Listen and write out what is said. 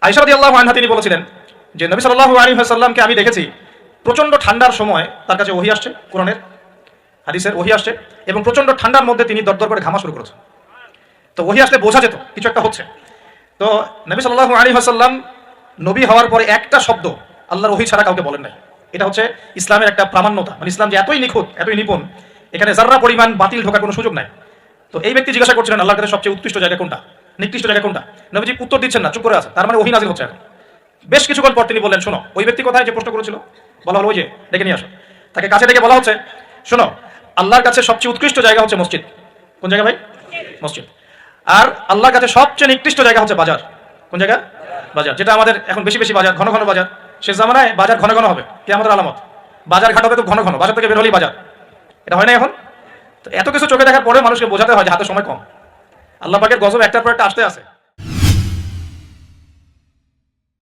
আয়েশা রাদিয়াল্লাহু আনহা তিনি বলেছিলেন যে নবী সাল্লাল্লাহু আলাইহি ওয়াসাল্লামকে আমি দেখেছি প্রচন্ড ঠান্ডার সময় তার কাছে ওহী আসছে, কোরআনের হাদিসের ওহী আসছে, এবং প্রচন্ড ঠান্ডার মধ্যে তিনি দরদর করে ঘামা শুরু করেছেন। তো ওহী আসলে বোঝা যেত কিছু একটা হচ্ছে। তো নবী সাল্লাল্লাহু আলাইহি ওয়াসাল্লাম নবী হওয়ার পরে একটা শব্দ আল্লাহর ওহী ছাড়া কাউকে বলেন নাই। এটা হচ্ছে ইসলামের একটা প্রামাণ্যতা, মানে ইসলাম যে এতই নিখুঁত, এতই নিপুণ, এখানে যাররা পরিমাণ বাতিল ঢোকার কোনো সুযোগ নাই। তো এই ব্যক্তি জিজ্ঞাসা করছিলেন আল্লাহর কাছে সবচেয়ে উৎকৃষ্ট জায়গা কোনটা, নিকৃষ্ট জায়গা কোনটা। নবীজি উত্তর দিচ্ছেন না, চুপ করে আছে, তার মানে ওহী নাজিল হচ্ছে এখন। বেশ কিছুক্ষণ পর তিনি বললেন, শোনো, ওই ব্যক্তি কোথায় যে প্রশ্ন করেছিল, বলা হলো ওই যে ডেকে নিয়ে আসো। তাকে কাছে ডেকে বলা হচ্ছে, শোনো, আল্লাহর কাছে সবচেয়ে উৎকৃষ্ট জায়গা হচ্ছে মসজিদ। কোন জায়গা ভাই? মসজিদ। আর আল্লাহর কাছে সবচেয়ে নিকৃষ্ট জায়গা হচ্ছে বাজার। কোন জায়গা? বাজার। যেটা আমাদের এখন বেশি বেশি বাজার, ঘন ঘন বাজার। শেষ জামানায় বাজার ঘন ঘন হবে, কে আমাদের আলামত। বাজার ঘাট হবে খুব ঘন ঘন, বাজার থেকে বের হলেই বাজার। এটা হয় না এখন? তো এত কিছু চোখে দেখার পরে মানুষকে বোঝাতে হয় যে হাতে সময় কম। আল্লাহ পাকের গজব একটার পর একটা আসতে আছে।